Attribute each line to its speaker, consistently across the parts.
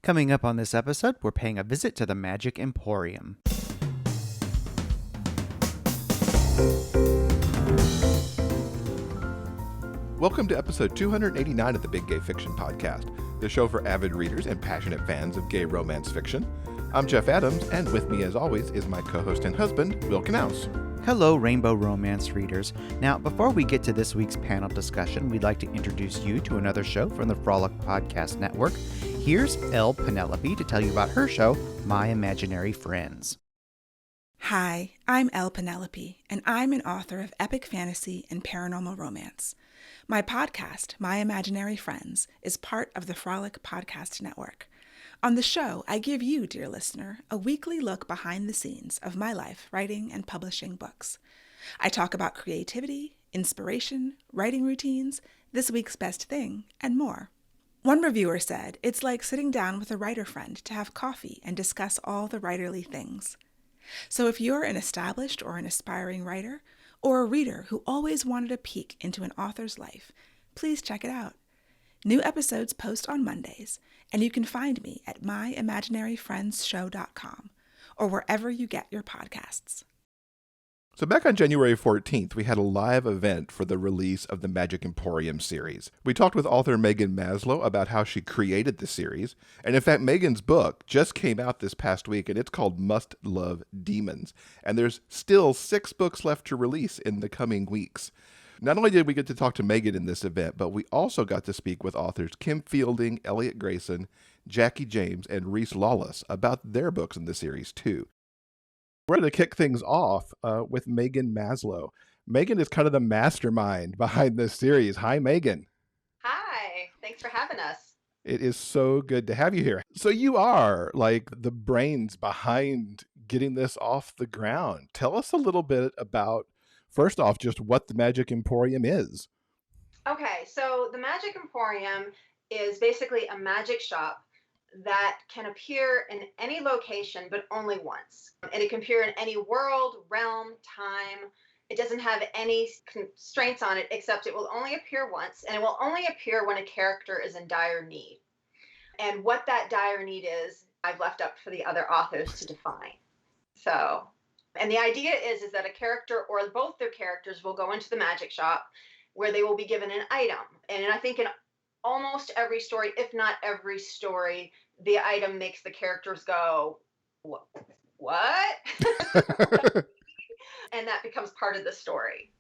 Speaker 1: Coming up on this episode, we're paying a visit to the Magic Emporium.
Speaker 2: Welcome to episode 289 of the Big Gay Fiction Podcast, the show for avid readers and passionate fans of gay romance fiction. I'm Jeff Adams, and with me as always is my co-host and husband, Will Knaus.
Speaker 1: Hello, Rainbow Romance readers. Now, before we get to this week's panel discussion, we'd like to introduce you to another show from the Frolic Podcast Network. Here's Elle Penelope to tell you about her show, My Imaginary Friends.
Speaker 3: Hi, I'm Elle Penelope, and I'm an author of epic fantasy and paranormal romance. My podcast, My Imaginary Friends, is part of the Frolic Podcast Network. On the show, I give you, dear listener, a weekly look behind the scenes of my life writing and publishing books. I talk about creativity, inspiration, writing routines, this week's best thing, and more. One reviewer said, it's like sitting down with a writer friend to have coffee and discuss all the writerly things. So if you're an established or an aspiring writer, or a reader who always wanted a peek into an author's life, please check it out. New episodes post on Mondays, and you can find me at myimaginaryfriendsshow.com or wherever you get your podcasts.
Speaker 2: So back on January 14th, we had a live event for the release of the Magic Emporium series. We talked with author Meghan Maslow about how she created the series. And in fact, Meghan's book just came out this past week, and it's called Must Love Demons. And there's still 6 books left to release in the coming weeks. Not only did we get to talk to Meghan in this event, but we also got to speak with authors Kim Fielding, Elliot Grayson, Jacki James, and Rhys Lawless about their books in the series too. We're going to kick things off with Meghan Maslow. Meghan is kind of the mastermind behind this series. Hi, Meghan.
Speaker 4: Hi. Thanks for having us.
Speaker 2: It is so good to have you here. So you are like the brains behind getting this off the ground. Tell us a little bit about, first off, just what the Magic Emporium is.
Speaker 4: Okay, so the Magic Emporium is basically a magic shop that can appear in any location, but only once. And it can appear in any world, realm, time. It doesn't have any constraints on it, except it will only appear once, and it will only appear when a character is in dire need. And what that dire need is, I've left up for the other authors to define. So, and the idea is that a character or both their characters will go into the magic shop where they will be given an item. And I think in almost every story, if not every story, the item makes the characters go, what? And that becomes part of the story.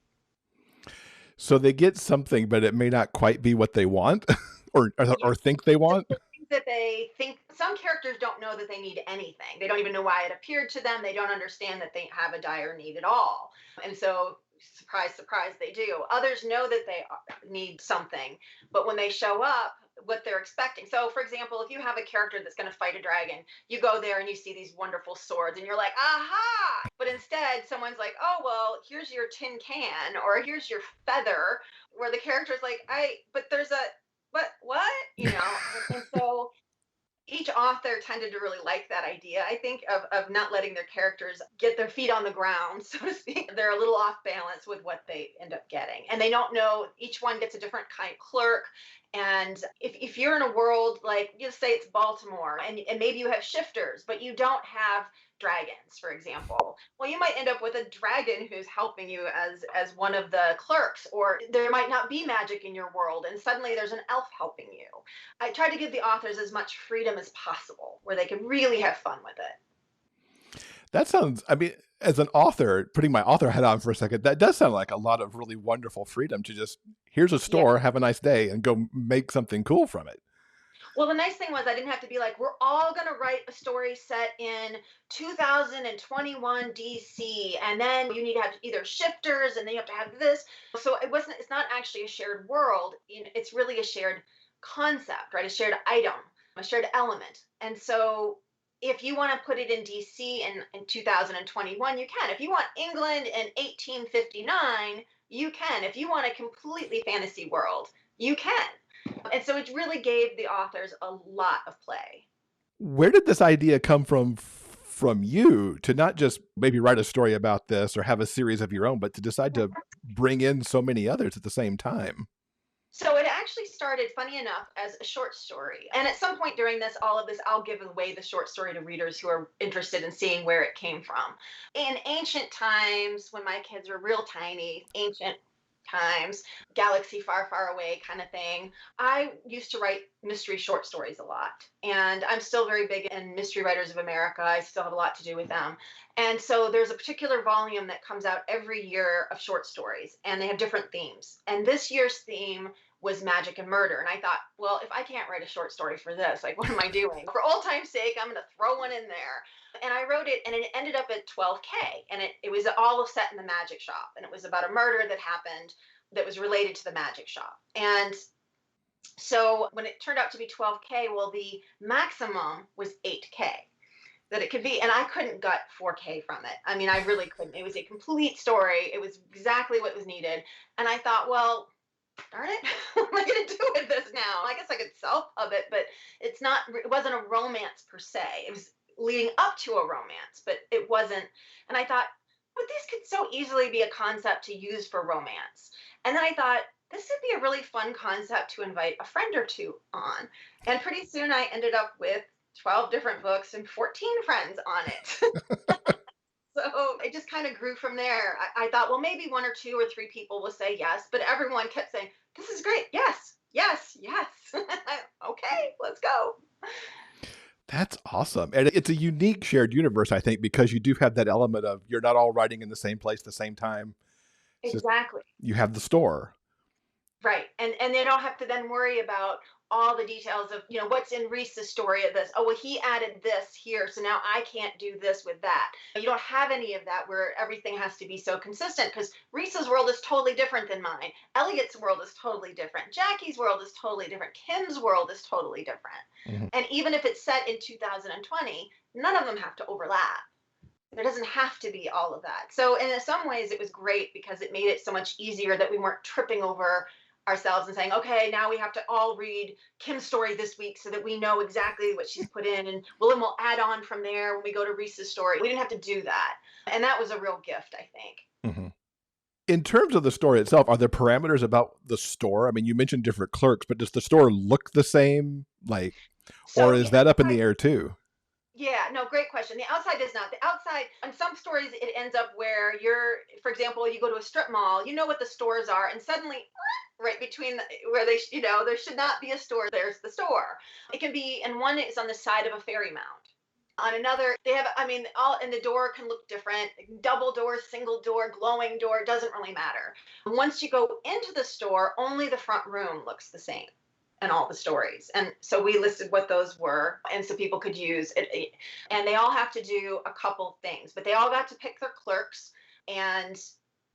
Speaker 2: So they get something, but it may not quite be what they want or think they want.
Speaker 4: That they think some characters don't know that they need anything. They don't even know why it appeared to them. They don't understand that they have a dire need at all. And so, surprise, surprise, they do. Others know that they need something, but when they show up, what they're expecting. So, for example, if you have a character that's going to fight a dragon, you go there and you see these wonderful swords and you're like, aha! But instead, someone's like, oh, well, here's your tin can or here's your feather, where the character's like, but there's a, what? You know? And so each author tended to really like that idea, I think, of not letting their characters get their feet on the ground, so to speak. They're a little off balance with what they end up getting. And they don't know, each one gets a different kind of clerk. And if you're in a world, like, just say it's Baltimore, and maybe you have shifters, but you don't have dragons, for example. Well, you might end up with a dragon who's helping you as one of the clerks, or there might not be magic in your world, and suddenly there's an elf helping you. I try to give the authors as much freedom as possible, where they can really have fun with it.
Speaker 2: That sounds, I mean, as an author, putting my author hat on for a second, that does sound like a lot of really wonderful freedom to just, here's a store, have a nice day, and go make something cool from it.
Speaker 4: Well, the nice thing was I didn't have to be like, we're all going to write a story set in 2021 DC, and then you need to have either shifters, and then you have to have this. So it's not actually a shared world. It's really a shared concept, right? A shared item, a shared element. And so if you want to put it in DC in 2021, you can. If you want England in 1859, you can. If you want a completely fantasy world, you can. And so it really gave the authors a lot of play.
Speaker 2: Where did this idea come from you to not just maybe write a story about this or have a series of your own, but to decide to bring in so many others at the same time?
Speaker 4: So it actually started, funny enough, as a short story. And at some point during all of this, I'll give away the short story to readers who are interested in seeing where it came from. In ancient times, when my kids were real tiny, ancient times, galaxy far, far away kind of thing, I used to write mystery short stories a lot. And I'm still very big in Mystery Writers of America. I still have a lot to do with them. And so there's a particular volume that comes out every year of short stories, and they have different themes. And this year's theme was magic and murder. And I thought, well, if I can't write a short story for this, like, what am I doing? For old time's sake, I'm going to throw one in there. And I wrote it, and it ended up at 12K. And it was all set in the magic shop. And it was about a murder that happened that was related to the magic shop. And so when it turned out to be 12K, well, the maximum was 8K that it could be. And I couldn't gut 4K from it. I mean, I really couldn't. It was a complete story. It was exactly what was needed. And I thought, well, darn it, what am I going to do with this now? I guess I could self-pub it, but it wasn't a romance per se. It was leading up to a romance, but it wasn't. And I thought, but this could so easily be a concept to use for romance. And then I thought, this would be a really fun concept to invite a friend or two on. And pretty soon I ended up with 12 different books and 14 friends on it. So it just kind of grew from there. I thought, well, maybe one or two or three people will say yes, but everyone kept saying, this is great. Yes, yes, yes. Okay, let's go.
Speaker 2: That's awesome. And it's a unique shared universe, I think, because you do have that element of you're not all writing in the same place at the same time.
Speaker 4: Exactly.
Speaker 2: You have the store.
Speaker 4: Right. And they don't have to then worry about all the details of, what's in Rhys's story of this. Oh, well, he added this here, so now I can't do this with that. You don't have any of that where everything has to be so consistent, because Rhys's world is totally different than mine. Elliot's world is totally different. Jacki's world is totally different. Kim's world is totally different. Mm-hmm. And even if it's set in 2020, none of them have to overlap. There doesn't have to be all of that. So in some ways, it was great because it made it so much easier that we weren't tripping over ourselves and saying, okay, now we have to all read Kim's story this week so that we know exactly what she's put in, and we'll add on from there when we go to Rhys's story. We didn't have to do that. And that was a real gift, I think.
Speaker 2: Mm-hmm. In terms of the story itself, are there parameters about the store? I mean, you mentioned different clerks, but does the store look the same? Or is that up in the air too?
Speaker 4: Yeah, no, great question. The outside does not. The outside, in some stories, it ends up where for example, you go to a strip mall, you know what the stores are, and suddenly, right between where there should not be a store, there's the store. It can be, and one is on the side of a ferry mount. On another, they have, and the door can look different. Double door, single door, glowing door, doesn't really matter. Once you go into the store, only the front room looks the same. And all the stories. And so we listed what those were, and so people could use it. And they all have to do a couple things, but they all got to pick their clerks, and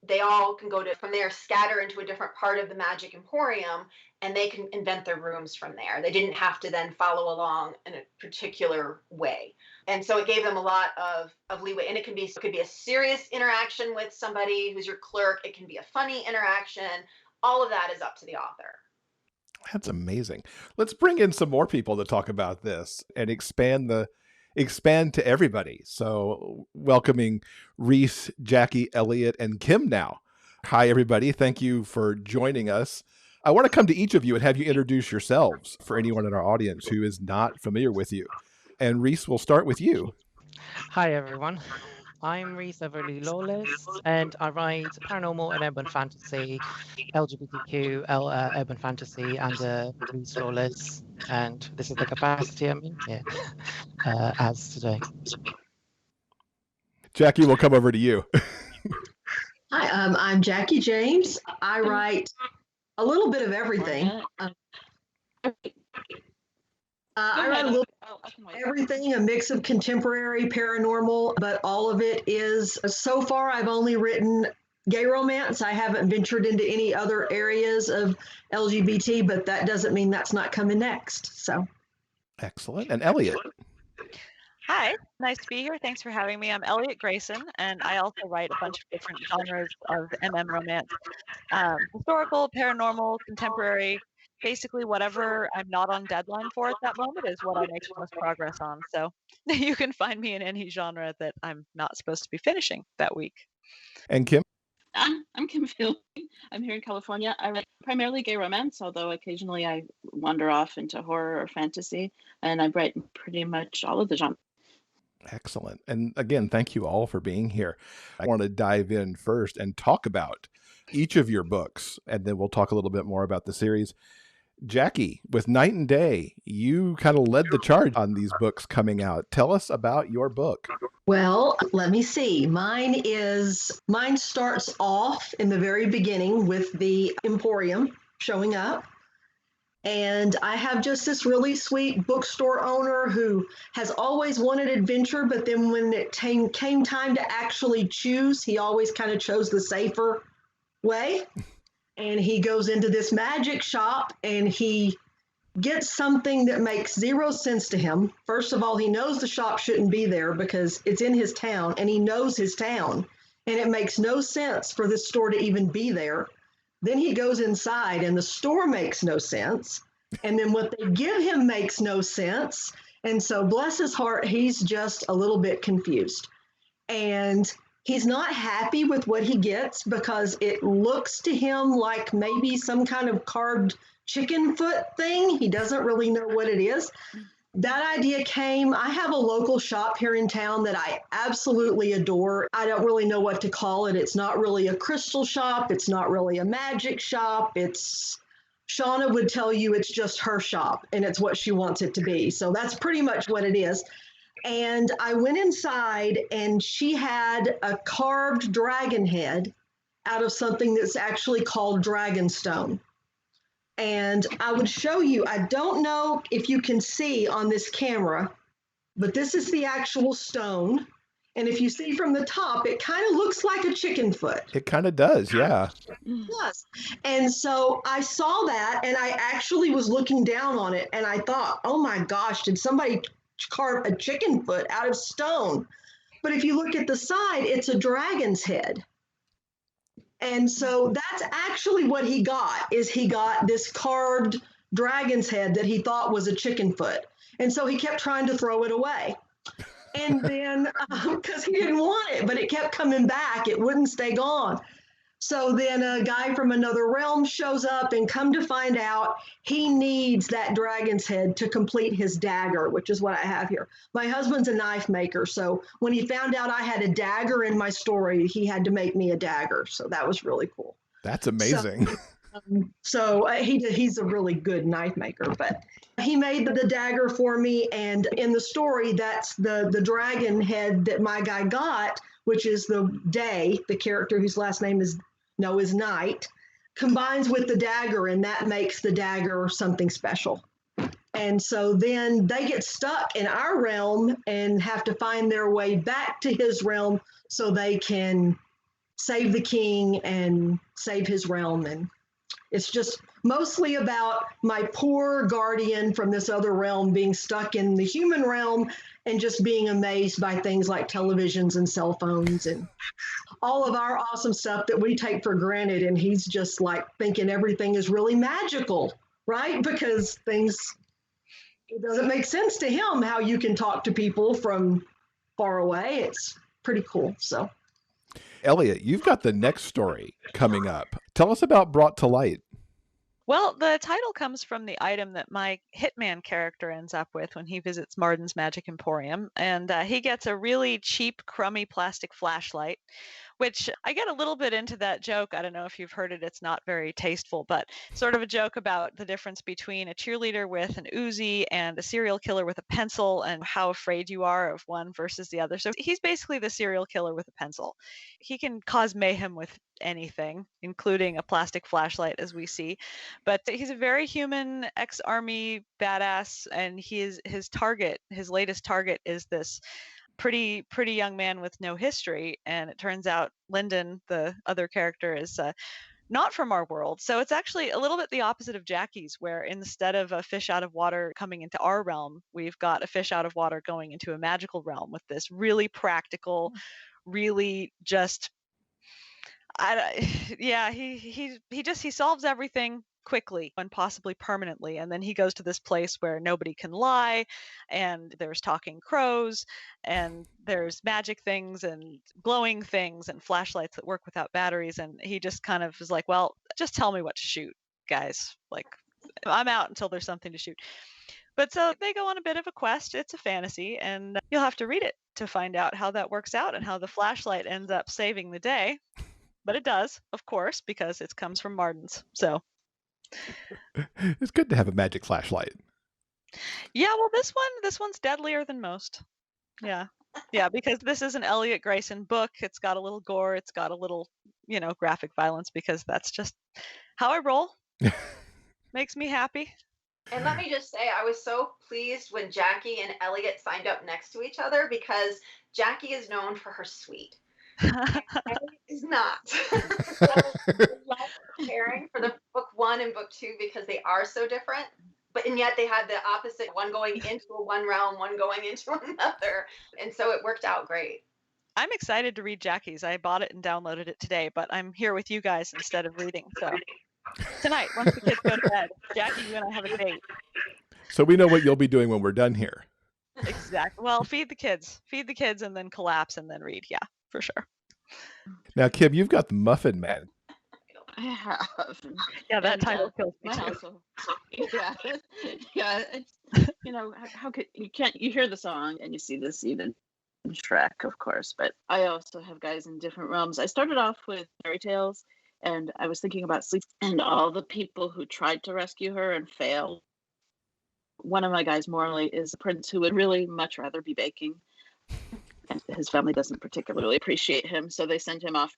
Speaker 4: they all can go from there, scatter into a different part of the Magic Emporium, and they can invent their rooms from there. They didn't have to then follow along in a particular way. And so it gave them a lot of leeway. And it could be a serious interaction with somebody who's your clerk. It can be a funny interaction. All of that is up to the author.
Speaker 2: That's amazing. Let's bring in some more people to talk about this and expand to everybody. So welcoming Rhys, Jacki, Elliot, and Kim now. Hi, everybody. Thank you for joining us. I want to come to each of you and have you introduce yourselves for anyone in our audience who is not familiar with you. And Rhys, we'll start with you.
Speaker 5: Hi, everyone. I'm Rhys Everly Lawless, and I write paranormal and urban fantasy, LGBTQ, urban fantasy, and Rhys Lawless. And this is the capacity I'm in here as today.
Speaker 2: Jacki, we'll come over to you.
Speaker 6: Hi, I'm Jacki James. I write a little bit of everything. I write a little everything, a mix of contemporary, paranormal, but all of it is, so far I've only written gay romance. I haven't ventured into any other areas of LGBT, but that doesn't mean that's not coming next. So,
Speaker 2: excellent. And Elliot.
Speaker 7: Hi, nice to be here. Thanks for having me. I'm Elliot Grayson, and I also write a bunch of different genres of romance. Historical, paranormal, contemporary, basically whatever I'm not on deadline for at that moment is what I make the most progress on. So you can find me in any genre that I'm not supposed to be finishing that week.
Speaker 2: And Kim?
Speaker 8: I'm Kim Phil. I'm here in California. I write primarily gay romance, although occasionally I wander off into horror or fantasy, and I write pretty much all of the genres.
Speaker 2: Excellent. And again, thank you all for being here. I want to dive in first and talk about each of your books, and then we'll talk a little bit more about the series. Jacki, with Night and Day, you kind of led the charge on these books coming out. Tell us about your book.
Speaker 6: Well, let me see. Mine starts off in the very beginning with the Emporium showing up. And I have just this really sweet bookstore owner who has always wanted adventure, but then when it came time to actually choose, he always kind of chose the safer way. And he goes into this magic shop and he gets something that makes zero sense to him. First of all, he knows the shop shouldn't be there because it's in his town and he knows his town. And it makes no sense for this store to even be there. Then he goes inside and the store makes no sense. And then what they give him makes no sense. And so bless his heart, he's just a little bit confused. And he's not happy with what he gets because it looks to him like maybe some kind of carved chicken foot thing. He doesn't really know what it is. That idea came, I have a local shop here in town that I absolutely adore. I don't really know what to call it. It's not really a crystal shop. It's not really a magic shop. Shauna would tell you it's just her shop and it's what she wants it to be. So that's pretty much what it is. And I went inside and she had a carved dragon head out of something that's actually called dragonstone. And I would show you, I don't know if you can see on this camera, but this is the actual stone. And if you see from the top, it kind of looks like a chicken foot.
Speaker 2: It kind of does, yeah.
Speaker 6: It does. And so I saw that and I actually was looking down on it and I thought, oh my gosh, did somebody carve a chicken foot out of stone? But if you look at the side, it's a dragon's head. And so that's actually what he got, is he got this carved dragon's head that he thought was a chicken foot. And so he kept trying to throw it away. And then, because he didn't want it, but it kept coming back, it wouldn't stay gone. So then a guy from another realm shows up and come to find out he needs that dragon's head to complete his dagger, which is what I have here. My husband's a knife maker. So when he found out I had a dagger in my story, he had to make me a dagger. So that was really cool.
Speaker 2: That's amazing.
Speaker 6: He's a really good knife maker, but he made the dagger for me. And in the story, that's the dragon head that my guy got, which is the Day, the character whose last name is Night, combines with the dagger, and that makes the dagger something special. And so then they get stuck in our realm and have to find their way back to his realm so they can save the king and save his realm. And it's just mostly about my poor guardian from this other realm being stuck in the human realm and just being amazed by things like televisions and cell phones and all of our awesome stuff that we take for granted. And he's just like thinking everything is really magical, right? Because it doesn't make sense to him how you can talk to people from far away. It's pretty cool. So,
Speaker 2: Elliot, you've got the next story coming up. Tell us about Brought to Light.
Speaker 7: Well, the title comes from the item that my hitman character ends up with when he visits Martin's Magic Emporium. And he gets a really cheap, crummy plastic flashlight, which I get a little bit into that joke. I don't know if you've heard it. It's not very tasteful, but sort of a joke about the difference between a cheerleader with an Uzi and a serial killer with a pencil and how afraid you are of one versus the other. So he's basically the serial killer with a pencil. He can cause mayhem with anything, including a plastic flashlight, as we see. But he's a very human ex-army badass, and his latest target is this pretty young man with no history. And it turns out Lyndon, the other character, is not from our world. So it's actually a little bit the opposite of Jacki's, where instead of a fish out of water coming into our realm, we've got a fish out of water going into a magical realm with this really practical, really just he solves everything quickly and possibly permanently. And then he goes to this place where nobody can lie, and there's talking crows, and there's magic things and glowing things and flashlights that work without batteries. And he just kind of is like, well, just tell me what to shoot, guys. Like, I'm out until there's something to shoot. But so they go on a bit of a quest. It's a fantasy, and you'll have to read it to find out how that works out and how the flashlight ends up saving the day. But it does, of course, because it comes from Martin's. So
Speaker 2: It's good to have a magic flashlight.
Speaker 7: yeah, well, this one's deadlier than most. Yeah. Yeah, because this is an Elliot Grayson book. It's got a little gore. It's got a little, graphic violence, because that's just how I roll. Makes me happy.
Speaker 4: And let me just say, I was so pleased when Jacki and Elliot signed up next to each other, because Jacki is known for her sweet. Elliot is not. So I love comparing for the book 1 and book 2, because they are so different. And yet they had the opposite, one going into one realm, one going into another. And so it worked out great.
Speaker 7: I'm excited to read Jacki's. I bought it and downloaded it today, but I'm here with you guys instead of reading. So tonight, once the kids go to bed, Jacki, you and I have a date.
Speaker 2: So we know what you'll be doing when we're done here.
Speaker 7: Exactly. Well, feed the kids, and then collapse and then read. Yeah, for sure.
Speaker 2: Now, Kim, you've got the Muffin Man.
Speaker 8: I have.
Speaker 7: Yeah, that title kills me
Speaker 8: Mine
Speaker 7: too.
Speaker 8: also. Yeah. It's, how could you hear the song and you see this even in Shrek, of course, but I also have guys in different realms. I started off with fairy tales, and I was thinking about sleep and all the people who tried to rescue her and failed. One of my guys, Morley, is a prince who would really much rather be baking. And his family doesn't particularly appreciate him, so they send him off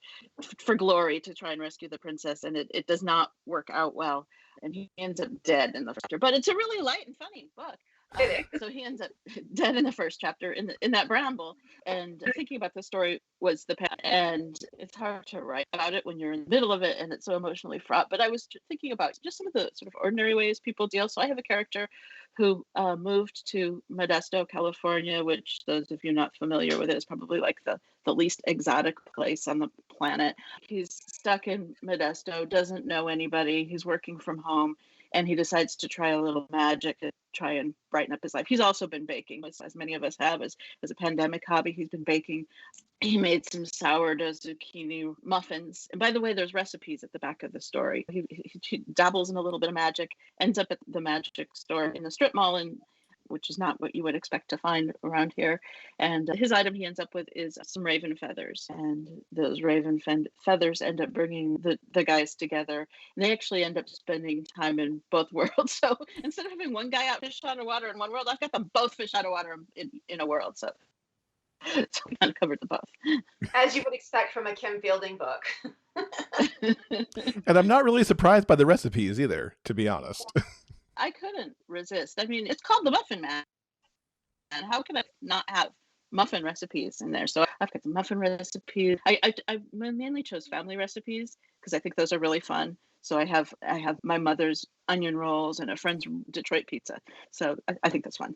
Speaker 8: for glory to try and rescue the princess, and it does not work out well, and he ends up dead in the first chapter. But it's a really light and funny book. So he ends up dead in the first chapter in that bramble. And thinking about the story was the past, and it's hard to write about it when you're in the middle of it and it's so emotionally fraught. But I was thinking about just some of the sort of ordinary ways people deal. So I have a character who moved to Modesto, California, which those of you not familiar with it is probably like the least exotic place on the planet. He's stuck in Modesto, doesn't know anybody. He's working from home, and he decides to try a little magic to try and brighten up his life. He's also been baking, as many of us have, as a pandemic hobby. He's been baking. He made some sourdough zucchini muffins. And by the way, there's recipes at the back of the story. He dabbles in a little bit of magic, ends up at the magic store in the strip mall, which is not what you would expect to find around here. And his item he ends up with is some raven feathers. And those raven feathers end up bringing the guys together. And they actually end up spending time in both worlds. So instead of having one guy out fish out of water in one world, I've got them both fish out of water in a world. So we kind of covered the both.
Speaker 4: As you would expect from a Kim Fielding book.
Speaker 2: And I'm not really surprised by the recipes either, to be honest.
Speaker 8: I couldn't resist. I mean, it's called the Muffin Man. And how can I not have muffin recipes in there? So I've got the muffin recipes. I mainly chose family recipes because I think those are really fun. So I have my mother's onion rolls and a friend's Detroit pizza. So I think that's fun.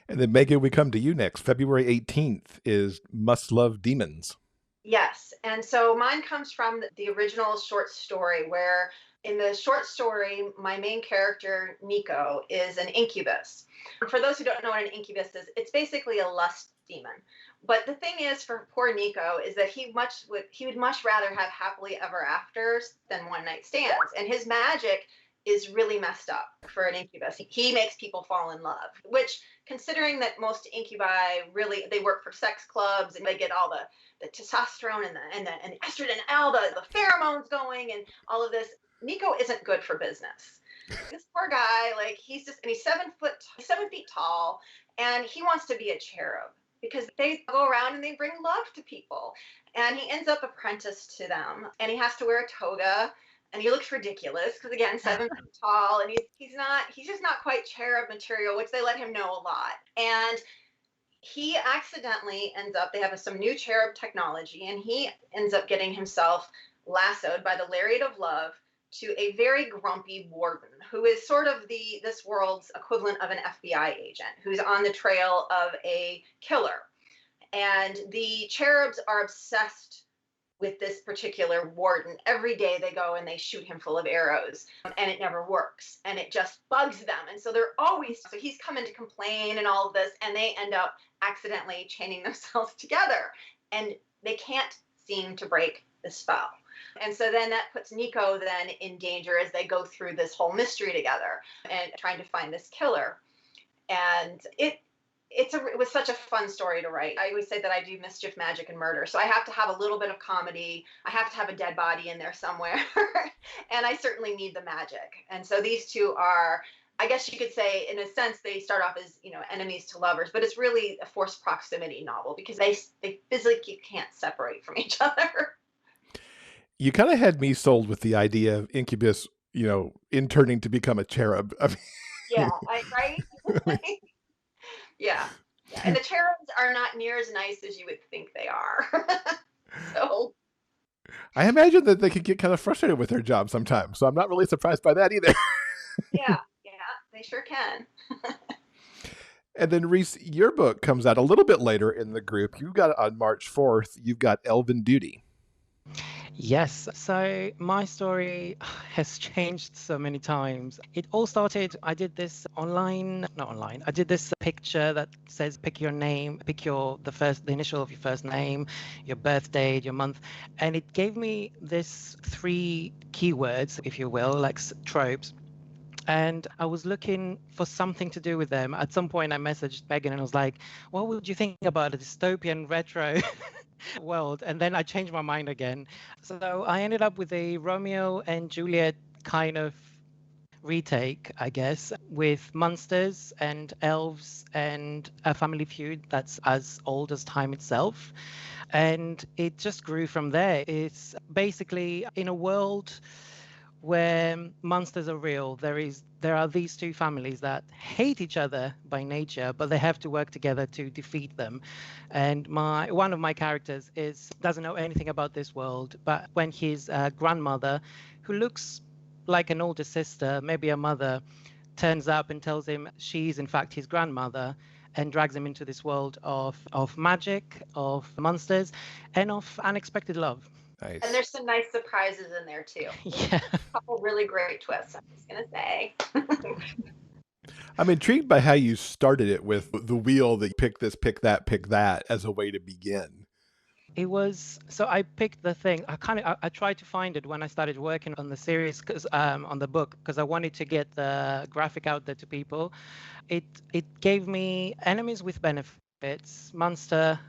Speaker 2: And then, Megan, we come to you next. February 18th is Must Love Demons.
Speaker 4: Yes. And so mine comes from the original short story, where in the short story, my main character, Nico, is an incubus. For those who don't know what an incubus is, it's basically a lust demon. But the thing is, for poor Nico, is that he would much rather have happily ever afters than one night stands. And his magic is really messed up for an incubus. He makes people fall in love, which, considering that most incubi they work for sex clubs and they get all the testosterone and the estrogen and all the pheromones going and all of this, Nico isn't good for business. This poor guy, he's 7 feet tall, and he wants to be a cherub because they go around and they bring love to people. And he ends up apprenticed to them, and he has to wear a toga, and he looks ridiculous because, again, 7 feet tall, and he's just not quite cherub material, which they let him know a lot. And he accidentally they have some new cherub technology, and he ends up getting himself lassoed by the lariat of love to a very grumpy warden who is sort of this world's equivalent of an FBI agent who's on the trail of a killer. And the cherubs are obsessed with this particular warden. Every day they go and they shoot him full of arrows, and it never works, and it just bugs them. And so they're always, so he's coming to complain and all of this, and they end up accidentally chaining themselves together, and they can't seem to break the spell. And so then that puts Nico then in danger as they go through this whole mystery together and trying to find this killer. And it was such a fun story to write. I always say that I do mischief, magic, and murder. So I have to have a little bit of comedy. I have to have a dead body in there somewhere. And I certainly need the magic. And so these two are, I guess you could say, in a sense, they start off as, enemies to lovers, but it's really a forced proximity novel because they physically can't separate from each other.
Speaker 2: You kind of had me sold with the idea of Incubus, interning to become a cherub. I mean,
Speaker 4: yeah, right? Yeah. And the cherubs are not near as nice as you would think they are. So
Speaker 2: I imagine that they could get kind of frustrated with their job sometimes. So I'm not really surprised by that either.
Speaker 4: Yeah, they sure can.
Speaker 2: And then, Rhys, your book comes out a little bit later in the group. You got it on March 4th. You've got Elven Duty.
Speaker 5: Yes, so my story has changed so many times. It all started, I did this I did this picture that says pick your name, pick the initial of your first name, your birth date, your month, and it gave me this 3 keywords, if you will, like tropes. And I was looking for something to do with them. At some point I messaged Meghan and I was like, what would you think about a dystopian retro world? And then I changed my mind again. So I ended up with a Romeo and Juliet kind of retake, I guess, with monsters and elves and a family feud that's as old as time itself. And it just grew from there. It's basically in a world where monsters are real, there are these 2 families that hate each other by nature, but they have to work together to defeat them. And one of my characters doesn't know anything about this world, but when his grandmother, who looks like an older sister, maybe a mother, turns up and tells him she's in fact his grandmother, and drags him into this world of magic, of monsters, and of unexpected love.
Speaker 2: Nice.
Speaker 4: And there's some nice surprises in there too.
Speaker 5: Yeah.
Speaker 4: A couple really great twists, I'm just gonna say.
Speaker 2: I'm intrigued by how you started it with the wheel that you pick this, pick that as a way to begin.
Speaker 5: It was, so I picked the thing. I tried to find it when I started working on the series, on the book, because I wanted to get the graphic out there to people. It gave me enemies with benefits, monster,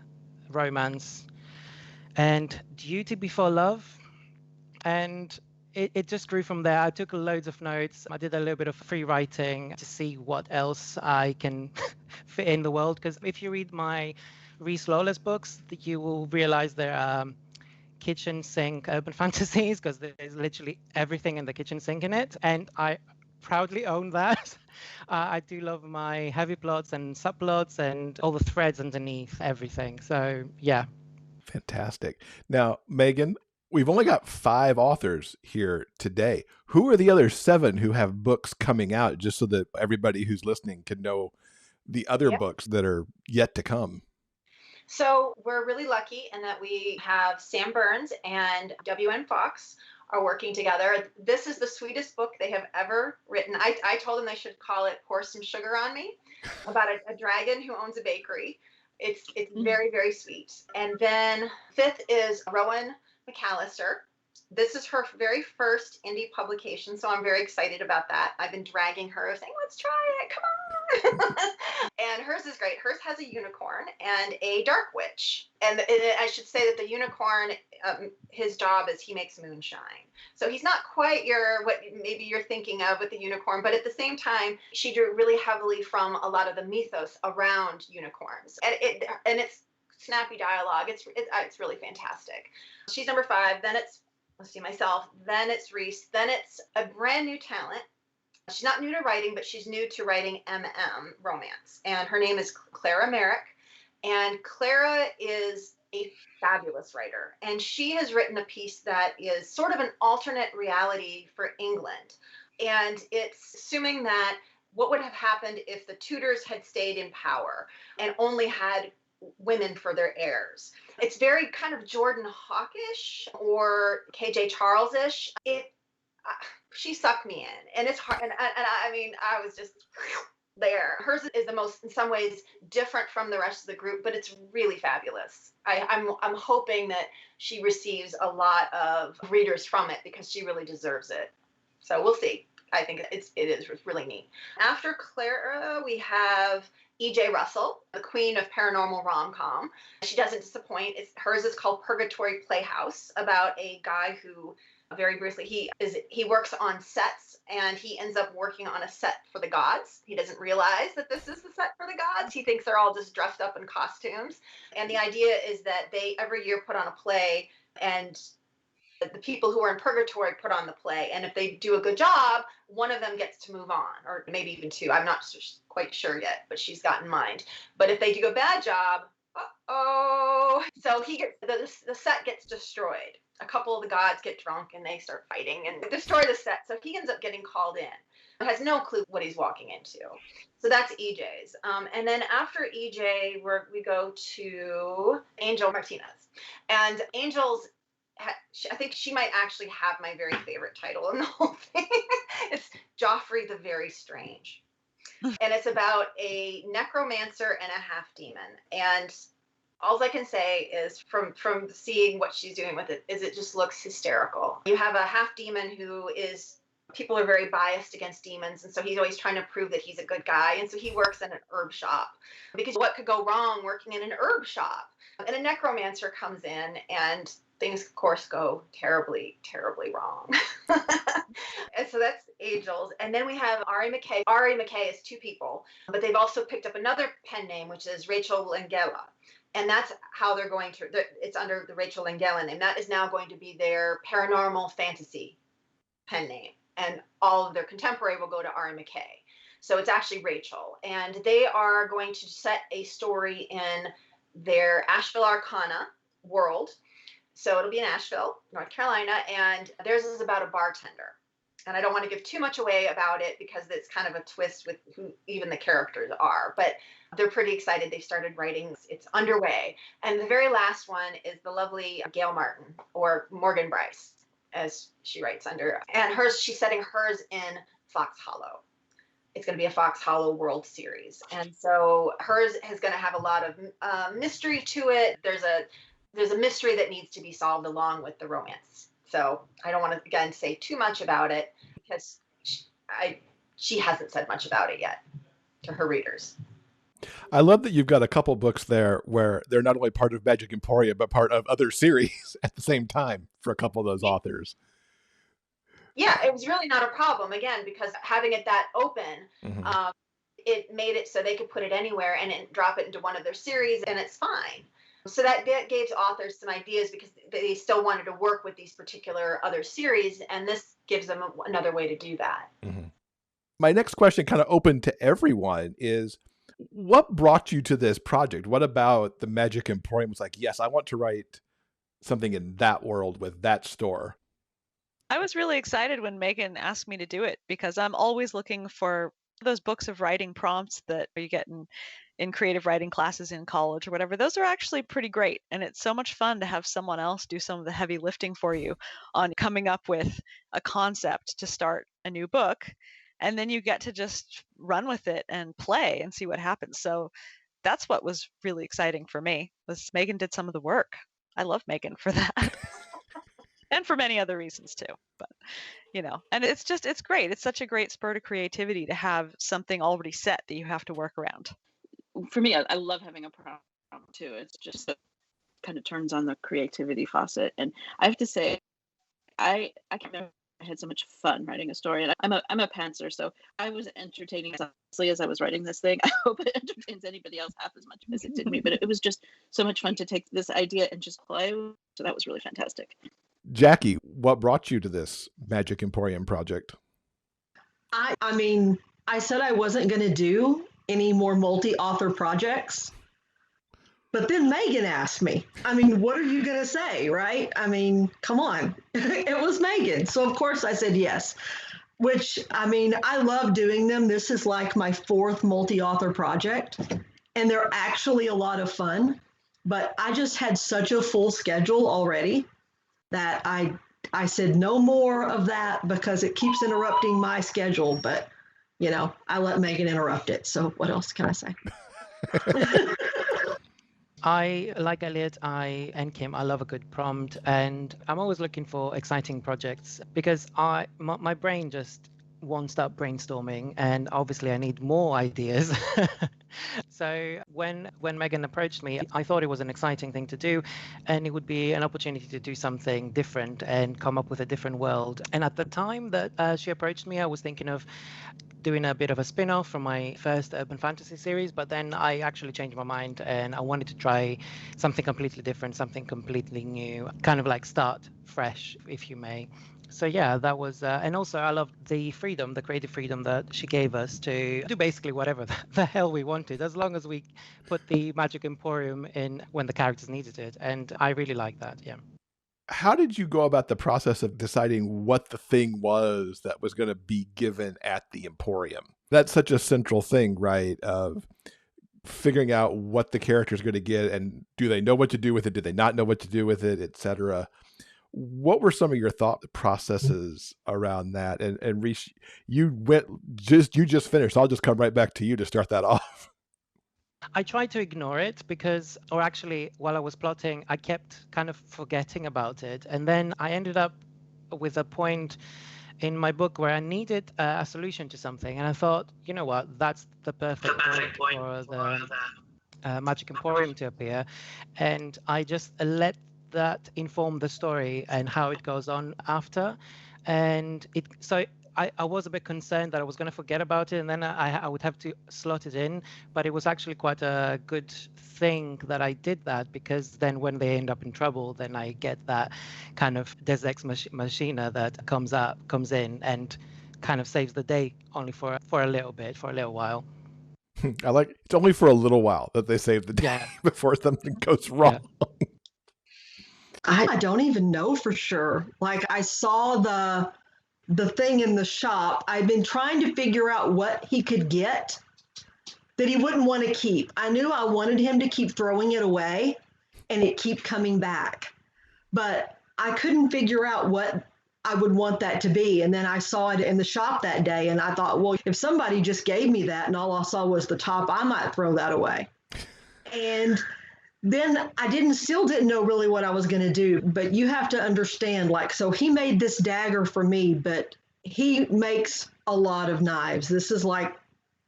Speaker 5: romance, and duty before love. And it just grew from there. I took loads of notes. I did a little bit of free writing to see what else I can fit in the world. Because if you read my Rhys Lawless books, you will realize there are kitchen sink urban fantasies, because there's literally everything in the kitchen sink in it. And I proudly own that. I do love my heavy plots and subplots and all the threads underneath everything. So, yeah.
Speaker 2: Fantastic. Now, Meghan, we've only got 5 authors here today. Who are the other 7 who have books coming out, just so that everybody who's listening can know the other books that are yet to come?
Speaker 4: So we're really lucky in that we have Sam Burns and W.N. Fox are working together. This is the sweetest book they have ever written. I told them they should call it Pour Some Sugar on Me, about a dragon who owns a bakery. It's very, very sweet. And then 5th is Rowan Mcallister. This is her very first indie publication, so I'm very excited about that. I've been dragging her, saying, let's try it, come on. And hers is great. Hers has a unicorn and a dark witch. And I should say that the unicorn, his job is he makes moonshine. So he's not quite what maybe you're thinking of with the unicorn, but at the same time, she drew really heavily from a lot of the mythos around unicorns. And it's snappy dialogue. It's really fantastic. She's number 5. Then it's myself. Then it's Rhys. Then it's a brand new talent. She's not new to writing, but she's new to writing romance. And her name is Clara Merrick. And Clara is a fabulous writer. And she has written a piece that is sort of an alternate reality for England. And it's assuming that what would have happened if the Tudors had stayed in power and only had women for their heirs. It's very kind of Jordan Hawkish or KJ Charles-ish. She sucked me in, and it's hard. And I mean, I was just there. Hers is the most, in some ways, different from the rest of the group, but it's really fabulous. I'm hoping that she receives a lot of readers from it because she really deserves it. So we'll see. I think it is really neat. After Clara, we have E.J. Russell, the queen of paranormal rom-com. She doesn't disappoint. Hers is called Purgatory Playhouse, about a guy who, very briefly, he works on sets, and he ends up working on a set for the gods. He doesn't realize that this is the set for the gods. He thinks they're all just dressed up in costumes. And the idea is that they every year put on a play, and the people who are in purgatory put on the play. And if they do a good job, one of them gets to move on, or maybe even two. I'm not quite sure yet, but she's got in mind. But if they do a bad job, so the set gets destroyed. A couple of the gods get drunk and they start fighting and destroy the set. So he ends up getting called in. He has no clue what he's walking into. So that's EJ's. And then after EJ, we go to Angel Martinez. And Angel's, I think she might actually have my very favorite title in the whole thing. It's Joffrey the Very Strange. And it's about a necromancer and a half demon. And all I can say is from seeing what she's doing with it is it just looks hysterical. You have a half demon who people are very biased against demons. And so he's always trying to prove that he's a good guy. And so he works in an herb shop, because what could go wrong working in an herb shop? And a necromancer comes in, and things, of course, go terribly, terribly wrong. And so that's Angels. And then we have Ari Mckay. Ari Mckay is two people, but they've also picked up another pen name, which is Rachel Langella. And that's how they're going to, it's under the Rachel Langella name. That is now going to be their paranormal fantasy pen name. And all of their contemporary will go to Ari Mckay. So it's actually Rachel. And they are going to set a story in their Asheville Arcana world. So it'll be in Asheville, North Carolina. And theirs is about a bartender. And I don't want to give too much away about it because it's kind of a twist with who even the characters are. But they're pretty excited. They started writing. It's underway. And the very last one is the lovely Gail Martin, or Morgan Bryce, as she writes under. And she's setting hers in Fox Hollow. It's going to be a Fox Hollow World Series. And so hers is going to have a lot of mystery to it. There's a mystery that needs to be solved along with the romance. So I don't want to, again, say too much about it because she hasn't said much about it yet to her readers.
Speaker 2: I love that you've got a couple books there where they're not only part of Magic Emporium, but part of other series at the same time for a couple of those authors.
Speaker 4: Yeah, it was really not a problem, again, because having it that open, it made it so they could put it anywhere and drop it into one of their series, and it's fine. So that gave authors some ideas because they still wanted to work with these particular other series, and this gives them another way to do that.
Speaker 2: Mm-hmm. My next question, kind of open to everyone, is what brought you to this project? What about the Magic Emporium was like, yes, I want to write something in that world with that store?
Speaker 7: I was really excited when Meghan asked me to do it because I'm always looking for those books of writing prompts that you get in creative writing classes in college or whatever. Those are actually pretty great. And it's so much fun to have someone else do some of the heavy lifting for you on coming up with a concept to start a new book. And then you get to just run with it and play and see what happens. So that's what was really exciting for me, was Meghan did some of the work. I love Meghan for that. And for many other reasons too, but and it's great. It's such a great spur to creativity to have something already set that you have to work around.
Speaker 8: For me, I love having a prompt too. It's just kind of turns on the creativity faucet. And I have to say, I had so much fun writing a story, and I'm a pantser, so I was entertaining as I was writing this thing. I hope it entertains anybody else half as much as it did me, but it was just so much fun to take this idea and just play. So that was really fantastic.
Speaker 2: Jacki, what brought you to this Magic Emporium project?
Speaker 6: I mean, I said I wasn't going to do any more multi-author projects, but then Meghan asked me. I mean, what are you going to say, right? I mean, come on. It was Meghan. So, of course, I said yes, which, I mean, I love doing them. This is like my fourth multi-author project. and they're actually a lot of fun. But I just had such a full schedule already that I said no more of that because it keeps interrupting my schedule. But, you know, I let Meghan interrupt it. So what else can I say?
Speaker 5: I, like Elliot, and Kim, I love a good prompt, and I'm always looking for exciting projects because my brain just won't stop brainstorming, and obviously I need more ideas. So when Meghan approached me, I thought it was an exciting thing to do, and it would be an opportunity to do something different and come up with a different world. And at the time that she approached me, I was thinking of doing a bit of a spin-off from my first urban fantasy series, but then I actually changed my mind and I wanted to try something completely different, something completely new, kind of like start fresh, if you may. So yeah, that was, and also I loved the freedom, the creative freedom that she gave us to do basically whatever the hell we wanted, as long as we put the Magic Emporium in when the characters needed it. And I really like that, yeah.
Speaker 2: How did you go about the process of deciding what the thing was that was going to be given at the Emporium? That's such a central thing, right? Of figuring out what the character is going to get, and do they know what to do with it? Do they not know what to do with it, etc. What were some of your thought processes around that? And Rhys, you just finished. So I'll just come right back to you to start that off.
Speaker 5: I tried to ignore it or actually, while I was plotting, I kept kind of forgetting about it. And then I ended up with a point in my book where I needed a solution to something. And I thought, you know what, that's the perfect point for the Magic Emporium to appear. And I just let that inform the story and how it goes on after. And I was a bit concerned that I was going to forget about it and then I would have to slot it in. But it was actually quite a good thing that I did that, because then when they end up in trouble, then I get that kind of Deus Ex Machina that comes in and kind of saves the day, only for a little bit, for a little while.
Speaker 2: I like it's only for a little while that they save the day before something goes wrong. Yeah.
Speaker 6: I don't even know for sure. Like, I saw the thing in the shop. I've been trying to figure out what he could get that he wouldn't want to keep. I knew I wanted him to keep throwing it away and it keep coming back, but I couldn't figure out what I would want that to be. And then I saw it in the shop that day and I thought, well, if somebody just gave me that and all I saw was the top, I might throw that away. And then I still didn't know really what I was going to do, but you have to understand, like, so he made this dagger for me, but he makes a lot of knives. This is like,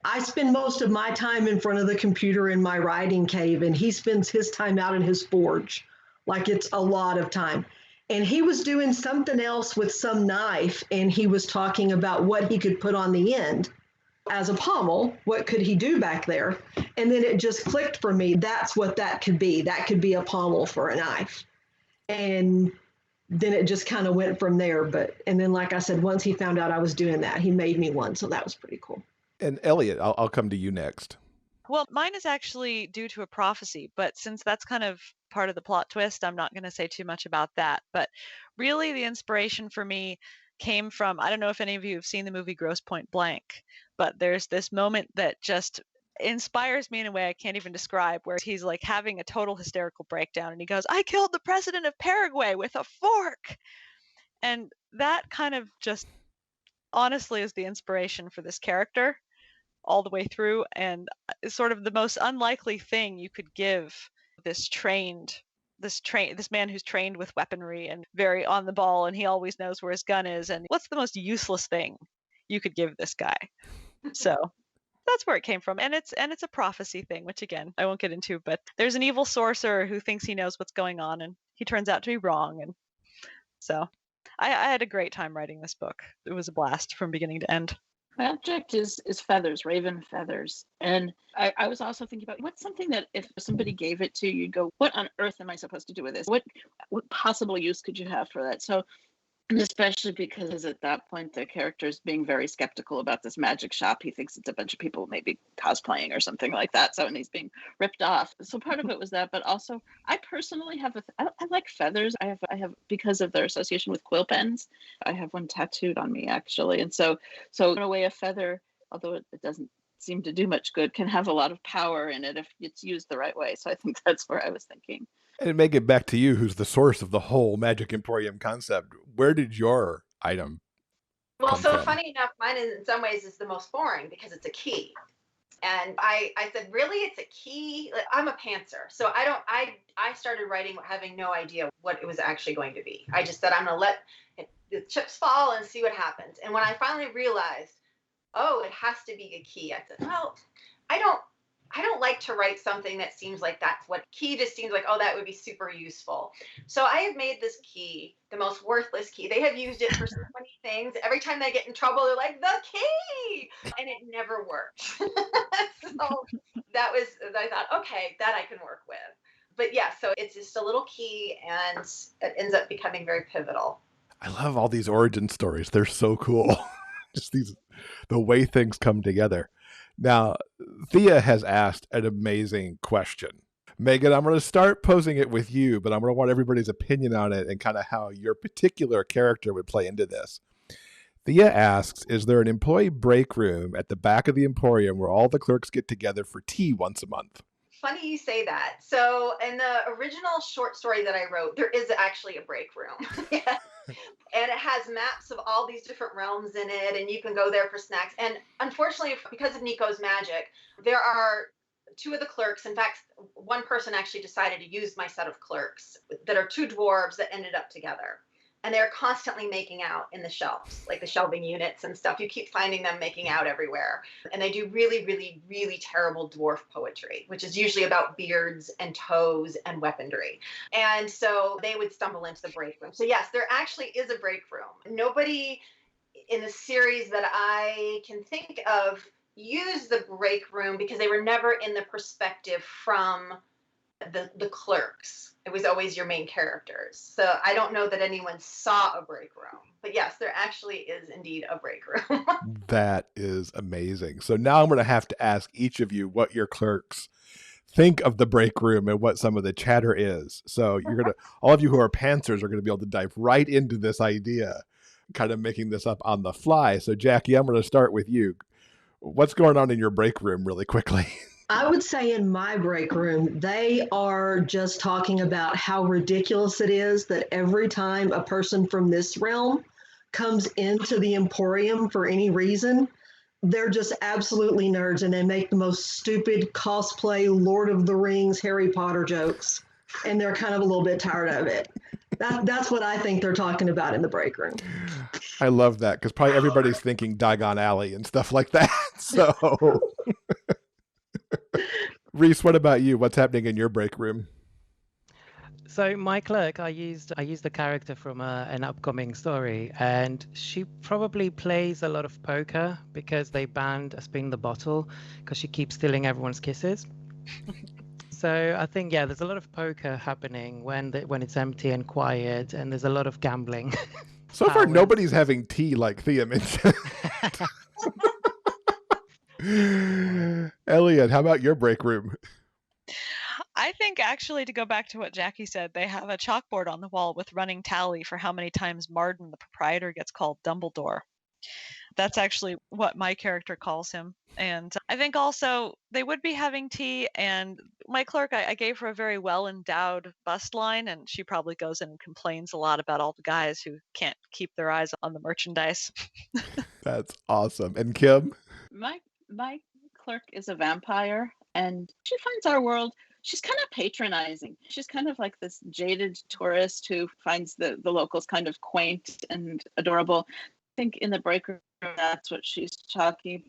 Speaker 6: I spend most of my time in front of the computer in my writing cave, and he spends his time out in his forge. Like, it's a lot of time. And he was doing something else with some knife, and he was talking about what he could put on the end as a pommel. What could he do back there? And then it just clicked for me. That's what that could be. That could be a pommel for a knife. And then it just kind of went from there. And then, like I said, once he found out I was doing that, he made me one. So that was pretty cool.
Speaker 2: And Elliot, I'll come to you next.
Speaker 7: Well, mine is actually due to a prophecy, but since that's kind of part of the plot twist, I'm not going to say too much about that. But really, the inspiration for me came from, I don't know if any of you have seen the movie Grosse Pointe Blank, but there's this moment that just inspires me in a way I can't even describe, where he's like having a total hysterical breakdown and he goes, "I killed the president of Paraguay with a fork." And that kind of just honestly is the inspiration for this character all the way through, and is sort of the most unlikely thing you could give this man who's trained with weaponry and very on the ball, and he always knows where his gun is. And what's the most useless thing you could give this guy? So that's where it came from. And it's a prophecy thing, which again I won't get into, but there's an evil sorcerer who thinks he knows what's going on and he turns out to be wrong. And so I had a great time writing this book. It was a blast from beginning to end.
Speaker 8: My object is feathers, raven feathers. And I was also thinking about what's something that if somebody gave it to you, you'd go, what on earth am I supposed to do with this? What possible use could you have for that? So, especially because at that point, the character is being very skeptical about this magic shop. He thinks it's a bunch of people maybe cosplaying or something like that. So, and he's being ripped off. So part of it was that, but also I personally have I like feathers. I have because of their association with quill pens. I have one tattooed on me actually. And so in a way, a feather, although it doesn't seem to do much good can have a lot of power in it if it's used the right way. So I think that's where I was thinking.
Speaker 2: And Megan, back to you, who's the source of the whole Magic Emporium concept. Where did your item
Speaker 4: Well,
Speaker 2: come
Speaker 4: so
Speaker 2: from?
Speaker 4: funny enough, mine in some ways is the most boring because it's a key. And I said, really, it's a key? Like, I'm a pantser. So I started writing having no idea what it was actually going to be. I just said, I'm going to let the chips fall and see what happens. And when I finally realized, oh, it has to be a key, I said, well, I don't like to write something that seems like that's what key just seems like, oh, that would be super useful. So I have made this key the most worthless key. They have used it for so many things. Every time they get in trouble, they're like, the key, and it never worked. So I thought, okay, that I can work with. But yeah, so it's just a little key, and it ends up becoming very pivotal.
Speaker 2: I love all these origin stories. They're so cool. Just the way things come together. Now, Thea has asked an amazing question. Megan, I'm going to start posing it with you, but I'm going to want everybody's opinion on it and kind of how your particular character would play into this. Thea asks, is there an employee break room at the back of the Emporium where all the clerks get together for tea once a month?
Speaker 4: Funny you say that. So in the original short story that I wrote, there is actually a break room. Yeah. And it has maps of all these different realms in it, and you can go there for snacks. And unfortunately, because of Nico's magic, there are two of the clerks. In fact, one person actually decided to use my set of clerks that are two dwarves that ended up together. And they're constantly making out in the shelves, like the shelving units and stuff. You keep finding them making out everywhere. And they do really, really, really terrible dwarf poetry, which is usually about beards and toes and weaponry. And so they would stumble into the break room. So yes, there actually is a break room. Nobody in the series that I can think of used the break room because they were never in the perspective from the clerks. It was always your main characters. So I don't know that anyone saw a break room. But yes, there actually is indeed a break room.
Speaker 2: That is amazing. So now I'm going to have to ask each of you what your clerks think of the break room and what some of the chatter is. So all of you who are pantsers are going to be able to dive right into this idea, kind of making this up on the fly. So Jacki, I'm going to start with you. What's going on in your break room really quickly?
Speaker 6: I would say in my break room, they are just talking about how ridiculous it is that every time a person from this realm comes into the Emporium for any reason, they're just absolutely nerds, and they make the most stupid cosplay Lord of the Rings, Harry Potter jokes, and they're kind of a little bit tired of it. That's what I think they're talking about in the break room.
Speaker 2: I love that because probably everybody's thinking Diagon Alley and stuff like that. So... Rhys, what about you? What's happening in your break room?
Speaker 5: So my clerk, I used the character from an upcoming story, and she probably plays a lot of poker because they banned a spin the bottle because she keeps stealing everyone's kisses. So I think, yeah, there's a lot of poker happening when it's empty and quiet, and there's a lot of gambling.
Speaker 2: So far, nobody's having tea like Thea mentioned. Elliot, how about your break room?
Speaker 7: I think actually, to go back to what Jacki said, they have a chalkboard on the wall with running tally for how many times Martin, the proprietor, gets called Dumbledore. That's actually what my character calls him. And I think also they would be having tea, and my clerk, I gave her a very well-endowed bust line, and she probably goes in and complains a lot about all the guys who can't keep their eyes on the merchandise.
Speaker 2: That's awesome. And Kim?
Speaker 8: My clerk is a vampire, and she finds our world, she's kind of patronizing. She's kind of like this jaded tourist who finds the locals kind of quaint and adorable. I think in the break room, that's what she's talking.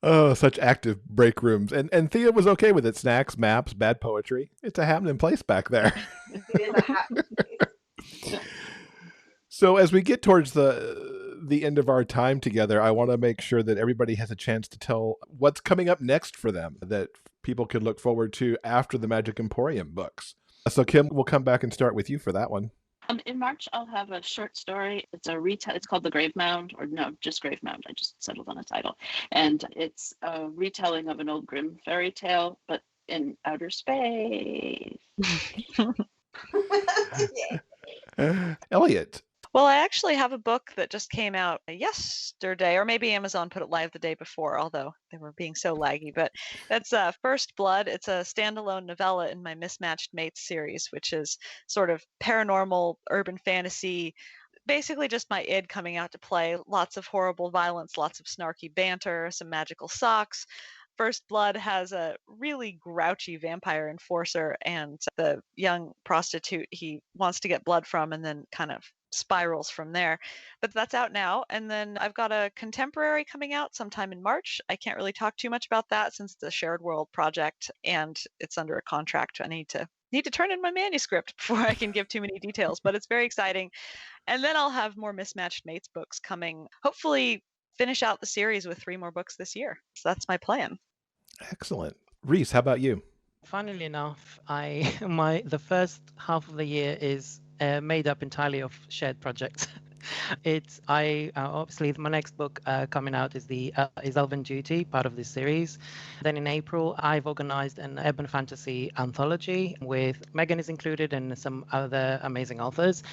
Speaker 2: Oh, such active break rooms. And Thea was okay with it. Snacks, maps, bad poetry. It's a happening place back there.
Speaker 4: It is a happening place.
Speaker 2: So as we get towards the end of our time together, I want to make sure that everybody has a chance to tell what's coming up next for them that people could look forward to after the Magic Emporium books. So Kim, we'll come back and start with you for that one.
Speaker 8: In March, I'll have a short story. It's a retell. It's called The Grave Mound, or no, just Grave Mound. I just settled on a title. And it's a retelling of an old Grimm fairy tale, but in outer space.
Speaker 2: Elliot.
Speaker 7: Well, I actually have a book that just came out yesterday, or maybe Amazon put it live the day before, although they were being so laggy. But that's First Blood. It's a standalone novella in my Mismatched Mates series, which is sort of paranormal, urban fantasy, basically just my id coming out to play. Lots of horrible violence, lots of snarky banter, some magical socks. First Blood has a really grouchy vampire enforcer, and the young prostitute he wants to get blood from, and then kind of spirals from there. But that's out now. And then I've got a contemporary coming out sometime in March. I can't really talk too much about that since it's a shared world project and it's under a contract. I need to turn in my manuscript before I can give too many details, but it's very exciting. And then I'll have more Mismatched Mates books coming. Hopefully finish out the series with 3 more books this year. So that's my plan.
Speaker 2: Excellent. Rhys, how about you?
Speaker 5: Funnily enough, the first half of the year is made up entirely of shared projects. Obviously my next book coming out is Elven Duty, part of this series. Then in April, I've organized an urban fantasy anthology with Meghan is included and some other amazing authors,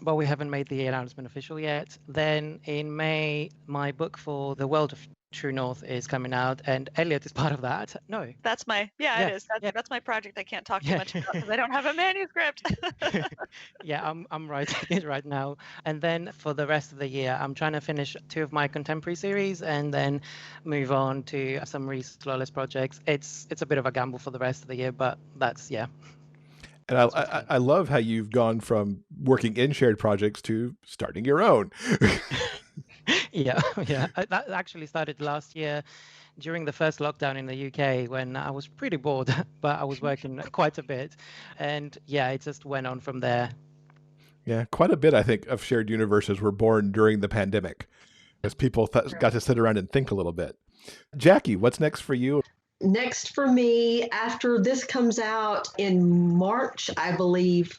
Speaker 5: but we haven't made the announcement official yet. Then in May, my book for the world of True North is coming out, and Elliot is part of that. No,
Speaker 7: that's my it is. That's my project. I can't talk too much about because I don't have a manuscript.
Speaker 5: Yeah, I'm writing it right now. And then for the rest of the year, I'm trying to finish 2 of my contemporary series and then move on to some Rhys Lawless projects. It's a bit of a gamble for the rest of the year, but that's
Speaker 2: And I love how you've gone from working in shared projects to starting your own.
Speaker 5: Yeah. That actually started last year during the first lockdown in the UK when I was pretty bored, but I was working quite a bit. And it just went on from there.
Speaker 2: Yeah, quite a bit, I think, of shared universes were born during the pandemic as people got to sit around and think a little bit. Jacki, what's next for you?
Speaker 6: Next for me, after this comes out in March, I believe,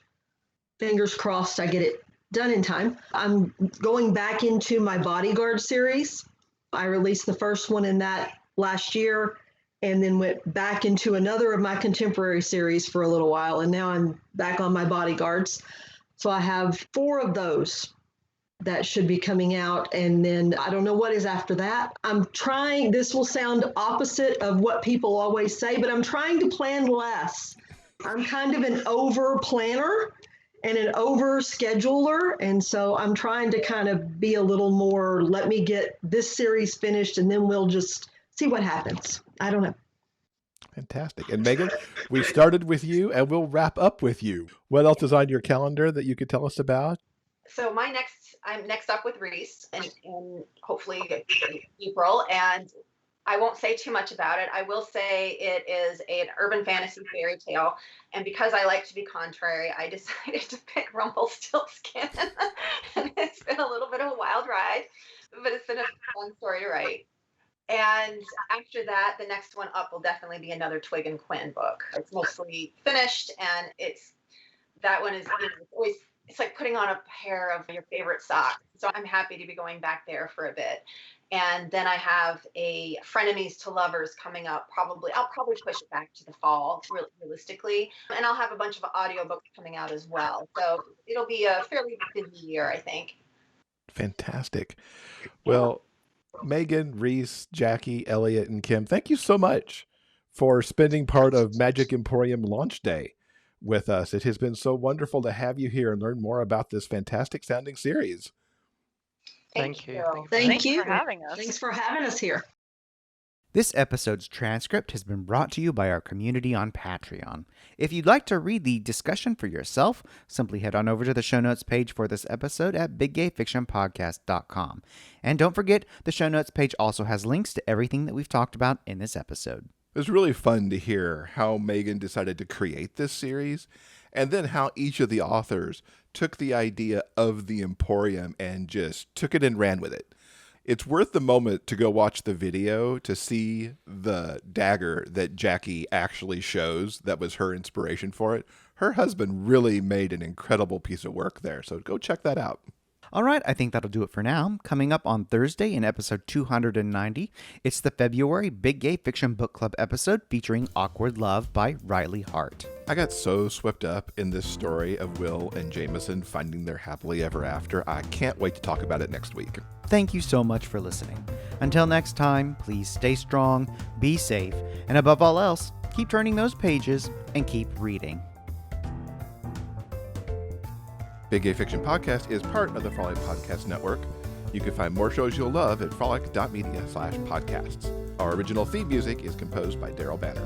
Speaker 6: fingers crossed I get it done in time, I'm going back into my Bodyguard series. I released the first one in that last year and then went back into another of my contemporary series for a little while. And now I'm back on my Bodyguards. So I have 4 of those that should be coming out. And then I don't know what is after that. I'm trying, this will sound opposite of what people always say, but I'm trying to plan less. I'm kind of an over planner and an over scheduler. And so I'm trying to kind of be a little more, let me get this series finished and then we'll just see what happens. I don't know.
Speaker 2: Fantastic. And Meghan, we started with you and we'll wrap up with you. What else is on your calendar that you could tell us about?
Speaker 4: So I'm next up with Rhys and hopefully April, and I won't say too much about it. I will say it is an urban fantasy fairy tale, and because I like to be contrary, I decided to pick Rumpelstiltskin, and it's been a little bit of a wild ride, but it's been a fun story to write. And after that, the next one up will definitely be another Twig and Quinn book. It's mostly finished, and that one is always. It's like putting on a pair of your favorite socks. So I'm happy to be going back there for a bit. And then I have a Frenemies to Lovers coming up. I'll probably push it back to the fall, realistically. And I'll have a bunch of audiobooks coming out as well. So it'll be a fairly busy year, I think.
Speaker 2: Fantastic. Well, Meghan, Rhys, Jacki, Elliot, and Kim, thank you so much for spending part of Magic Emporium launch day with us. It has been so wonderful to have you here and learn more about this fantastic sounding series.
Speaker 5: Thank you.
Speaker 6: Thank you
Speaker 7: for having us.
Speaker 6: Thanks for having us here.
Speaker 1: This episode's transcript has been brought to you by our community on Patreon. If you'd like to read the discussion for yourself, simply head on over to the show notes page for this episode at biggayfictionpodcast.com. And don't forget, the show notes page also has links to everything that we've talked about in this episode.
Speaker 2: It was really fun to hear how Meghan decided to create this series, and then how each of the authors took the idea of the Emporium and just took it and ran with it. It's worth the moment to go watch the video to see the dagger that Jacki actually shows that was her inspiration for it. Her husband really made an incredible piece of work there, so go check that out.
Speaker 1: All right, I think that'll do it for now. Coming up on Thursday in episode 290, it's the February Big Gay Fiction Book Club episode featuring Awkward Love by Riley Hart.
Speaker 2: I got so swept up in this story of Will and Jameson finding their happily ever after. I can't wait to talk about it next week.
Speaker 1: Thank you so much for listening. Until next time, please stay strong, be safe, and above all else, keep turning those pages and keep reading.
Speaker 2: Big Gay Fiction Podcast is part of the Frolic Podcast Network. You can find more shows you'll love at frolic.media/podcasts. Our original theme music is composed by Daryl Banner.